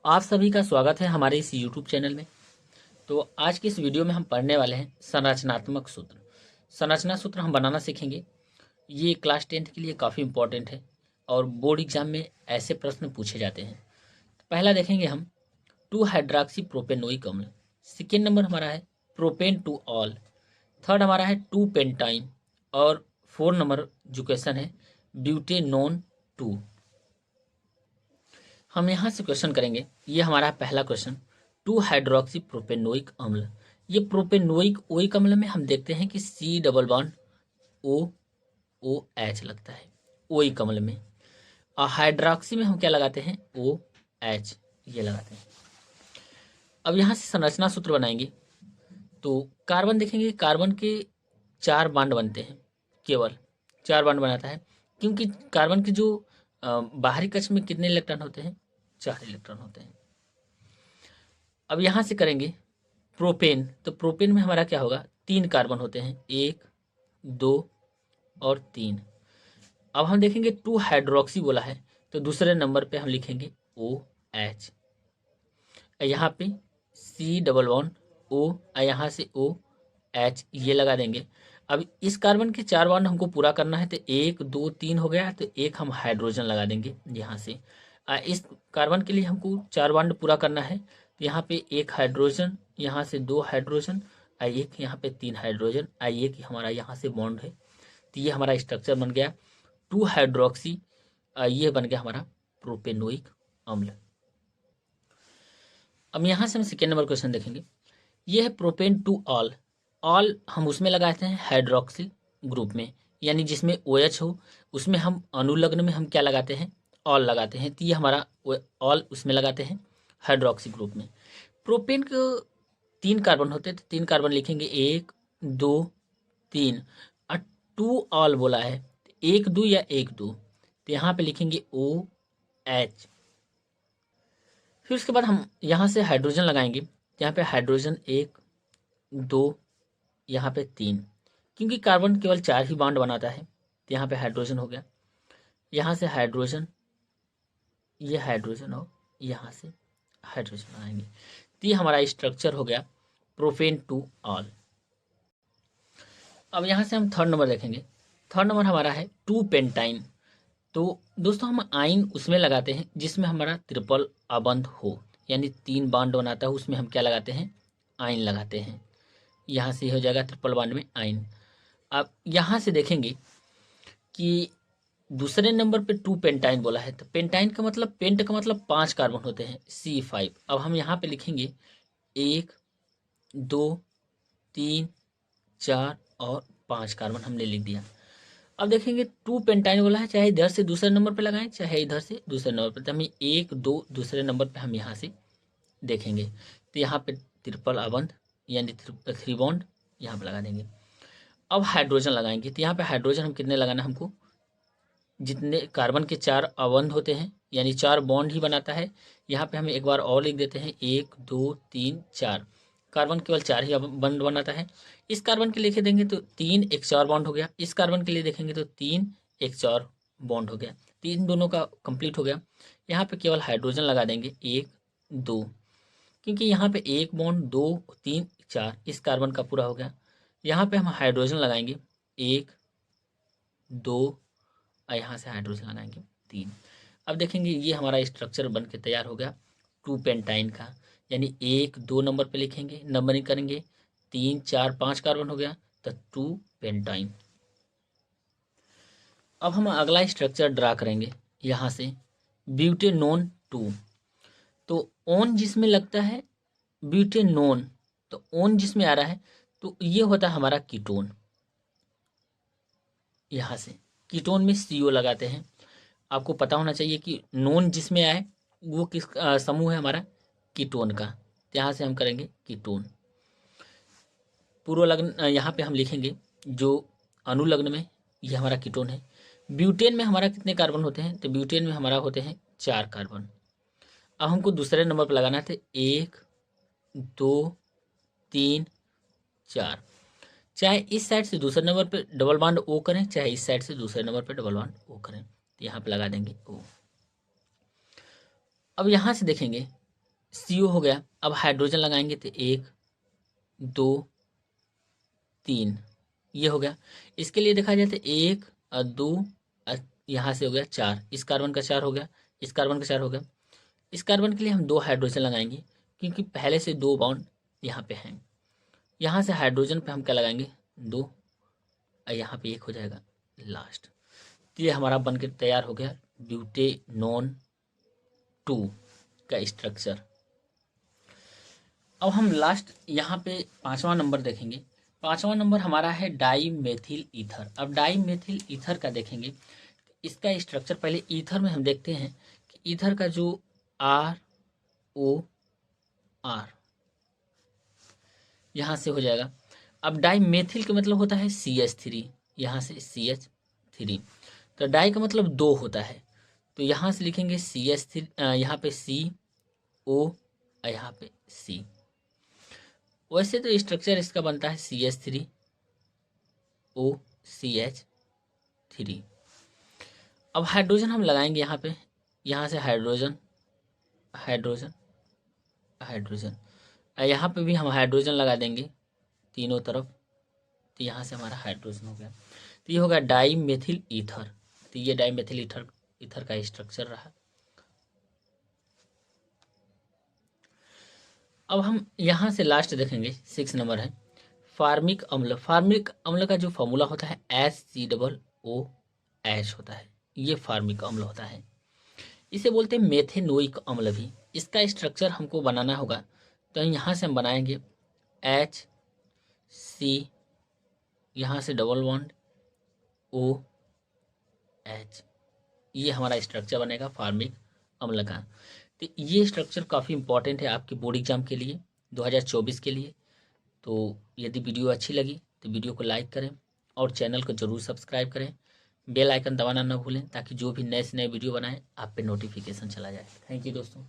आप सभी का स्वागत है हमारे इस YouTube चैनल में। तो आज की इस वीडियो में हम पढ़ने वाले हैं संरचनात्मक सूत्र। संरचना सूत्र हम बनाना सीखेंगे। ये क्लास 10th के लिए काफ़ी इंपॉर्टेंट है और बोर्ड एग्जाम में ऐसे प्रश्न पूछे जाते हैं। तो पहला देखेंगे हम 2 हाइड्रॉक्सी प्रोपेनोइक अम्ल। सेकेंड नंबर हमारा है प्रोपेन टू ऑल। थर्ड हमारा है 2 पेंटाइन और 4 नंबर जो क्वेश्चन है ब्यूटेनोन 2। हम यहाँ से क्वेश्चन करेंगे। ये हमारा पहला क्वेश्चन 2 हाइड्रोक्सी प्रोपेनोइक अम्ल। ये प्रोपेनोइक ओइक अम्ल में हम देखते हैं कि C double bond O O H लगता है ओइक अम्ल में, और हाइड्रोक्सी में हम क्या लगाते हैं O H ये लगाते हैं। अब यहाँ से संरचना सूत्र बनाएंगे तो कार्बन देखेंगे, कार्बन के 4 बॉन्ड बनते हैं, केवल 4 बॉन्ड बनाता है, क्योंकि कार्बन के जो बाहरी कक्ष में कितने इलेक्ट्रॉन होते हैं, 4 इलेक्ट्रॉन होते हैं। अब यहाँ से करेंगे प्रोपेन, तो प्रोपेन में हमारा क्या होगा, 3 कार्बन होते हैं, 1 2 और 3। अब हम देखेंगे 2 हाइड्रोक्सी बोला है, तो दूसरे नंबर पे हम लिखेंगे OH। यहाँ पे C डबल बॉन्ड O, यहाँ से OH ये लगा देंगे। अब इस कार्बन के 4 बॉन्ड हमको पूरा करना है, तो 1 2 3 हो गया, तो एक हम हाइड्रोजन लगा देंगे यहाँ से। इस कार्बन के लिए हमको 4 बॉन्ड पूरा करना है, तो यहाँ पे 1 हाइड्रोजन, यहाँ से 2 हाइड्रोजन, एक यहाँ पे 3 हाइड्रोजन, एक हमारा यहाँ से बॉन्ड है। तो ये हमारा स्ट्रक्चर बन गया 2 हाइड्रोक्सी, ये बन गया हमारा प्रोपेनोइक अम्ल। अब यहाँ से हम सेकेंड नंबर क्वेश्चन देखेंगे। ये है प्रोपेन टू ऑल। ऑल हम उसमें लगाते हैं हाइड्रोक्सिल ग्रुप में, यानी जिसमें OH हो उसमें हम अनुलग्न में हम क्या लगाते हैं, ऑल लगाते हैं। तो ये हमारा ऑल उसमें लगाते हैं हाइड्रोक्सी ग्रुप में। प्रोपेन के 3 कार्बन होते हैं, तो 3 कार्बन लिखेंगे, 1 2 3, और 2 ऑल बोला है, 1 2 या 1 2, तो यहाँ पे लिखेंगे OH। फिर उसके बाद हम यहाँ से हाइड्रोजन लगाएंगे, यहाँ पे हाइड्रोजन 1 2, यहाँ पे 3, क्योंकि कार्बन केवल 4 ही बॉन्ड बनाता है, तो यहाँ पे हाइड्रोजन हो गया। यहाँ से हाइड्रोजन, ये हाइड्रोजन और यहाँ से हाइड्रोजन लगाएंगे, तो ये हमारा स्ट्रक्चर हो गया प्रोपेन टू ऑल। अब यहाँ से हम थर्ड नंबर देखेंगे। थर्ड नंबर हमारा है 2 पेंटाइन। तो दोस्तों हम आइन उसमें लगाते हैं जिसमें हमारा ट्रिपल अबंध हो, यानी 3 बॉन्ड बनाता है, उसमें हम क्या लगाते हैं, आइन लगाते हैं। यहाँ से हो जाएगा ट्रिपल बॉन्ड में आइन। अब यहाँ से देखेंगे कि दूसरे नंबर पे 2 पेंटाइन बोला है, तो पेंटाइन का मतलब, पेंट का मतलब 5 कार्बन होते हैं, C5। अब हम यहाँ पे लिखेंगे 1 2 3 4 और 5 कार्बन हमने लिख दिया। अब देखेंगे 2 पेंटाइन बोला है, चाहे इधर से दूसरे नंबर पे लगाएं चाहे इधर से दूसरे नंबर पे, तो हमें 1 2 दूसरे नंबर पे हम यहाँ से देखेंगे, तो यहाँ पे ट्रिपल अबंध यानी 3 बॉन्ड यहाँ पे लगा देंगे। अब हाइड्रोजन लगाएंगे, तो यहाँ पे हाइड्रोजन हम कितने लगाना है, हमको जितने कार्बन के 4 अबंध होते हैं, यानी 4 बॉन्ड ही बनाता है। यहाँ पे हम एक बार और लिख देते हैं, 1 2 3 4, कार्बन केवल 4 ही बॉन्ड बनाता है। इस कार्बन के लिखे देंगे तो 3 1 4 बॉन्ड हो गया, इस कार्बन के लिए देखेंगे तो 3 1 4 बॉन्ड हो गया, 3 दोनों का कंप्लीट हो गया। यहाँ पे केवल हाइड्रोजन लगा देंगे 1 2, क्योंकि यहाँ पे 1 बॉन्ड 2 3 4 इस कार्बन का पूरा हो गया। यहाँ पे हम हाइड्रोजन लगाएंगे 1 2, और यहाँ से हाइड्रोजन लगाएंगे 3। अब देखेंगे ये हमारा स्ट्रक्चर बन के तैयार हो गया 2 पेंटाइन का, यानी 1 2 नंबर पे लिखेंगे, नंबरिंग करेंगे, 3 4 5 कार्बन हो गया, तो 2 पेंटाइन। अब हम अगला स्ट्रक्चर ड्रा करेंगे, यहाँ से ब्यूटेनोन 2। तो ओन जिसमें लगता है ब्यूटेनोन, तो ओन जिसमें आ रहा है, तो ये होता है हमारा कीटोन। यहाँ से कीटोन में CO लगाते हैं। आपको पता होना चाहिए कि नोन जिसमें आए वो किस समूह है, हमारा कीटोन का, तो यहाँ से हम करेंगे कीटोन। पूर्व लग्न यहाँ पे हम लिखेंगे, जो अनुलग्न में ये हमारा कीटोन है। ब्यूटेन में हमारा कितने कार्बन होते हैं, तो ब्यूटेन में हमारा होते हैं 4 कार्बन। अब हमको दूसरे नंबर पर लगाना है, 1 2 3 4, चाहे इस साइड से दूसरे नंबर पे डबल बॉन्ड O करें, चाहे इस साइड से दूसरे नंबर पे डबल बॉन्ड O करें, तो यहाँ पे लगा देंगे O। अब यहाँ से देखेंगे CO हो गया। अब हाइड्रोजन लगाएंगे तो 1 2 3 ये हो गया। इसके लिए देखा जाए तो 1 और 2 यहाँ से हो गया 4, इस कार्बन का 4 हो गया, इस कार्बन का 4 हो गया। इस कार्बन के लिए हम 2 हाइड्रोजन लगाएंगे क्योंकि पहले से 2 बॉन्ड यहाँ पे हैं। यहाँ से हाइड्रोजन पे हम क्या लगाएंगे 2 और यहाँ पे 1 हो जाएगा लास्ट। तो ये हमारा बन के तैयार हो गया ब्यूटेनॉन 2 का स्ट्रक्चर। अब हम लास्ट यहाँ पे 5वां नंबर देखेंगे। 5वां नंबर हमारा है डाई मेथिल ईथर। अब डाई मेथिल ईथर का देखेंगे, इसका स्ट्रक्चर पहले ईथर में हम देखते हैं कि ईथर का जो ROR यहाँ से हो जाएगा। अब डाई मेथिल का मतलब होता है CH3, यहाँ से CH3। तो डाई का मतलब 2 होता है, तो यहाँ से लिखेंगे CH3, यहाँ पे CO और यहाँ पे C। वैसे तो स्ट्रक्चर इसका बनता है CH3OCH3। अब हाइड्रोजन हम लगाएंगे यहाँ पे, यहाँ से हाइड्रोजन हाइड्रोजन हाइड्रोजन, यहाँ पे भी हम हाइड्रोजन लगा देंगे तीनों तरफ। तो यहाँ से हमारा हाइड्रोजन हो गया। तो ये होगा डाई मेथिल ईथर। तो ये डाई मेथिल ईथर का स्ट्रक्चर रहा। अब हम यहाँ से लास्ट देखेंगे, 6 नंबर है फार्मिक अम्ल। फार्मिक अम्ल का जो फॉर्मूला होता है HCOOH होता है, ये फार्मिक अम्ल होता है। इसे बोलते हैं मेथेनोइक अम्ल भी। इसका स्ट्रक्चर हमको बनाना होगा, तो यहाँ से हम बनाएंगे HC, यहाँ से डबल बॉन्ड OH, ये हमारा स्ट्रक्चर बनेगा फार्मिक अम्ल का। तो ये स्ट्रक्चर काफ़ी इंपॉर्टेंट है आपके बोर्ड एग्जाम के लिए 2024 के लिए। तो यदि वीडियो अच्छी लगी तो वीडियो को लाइक करें और चैनल को ज़रूर सब्सक्राइब करें। बेल आइकन दबाना ना भूलें ताकि जो भी नए से नए वीडियो बनाएं आप पे नोटिफिकेशन चला जाए। थैंक यू दोस्तों।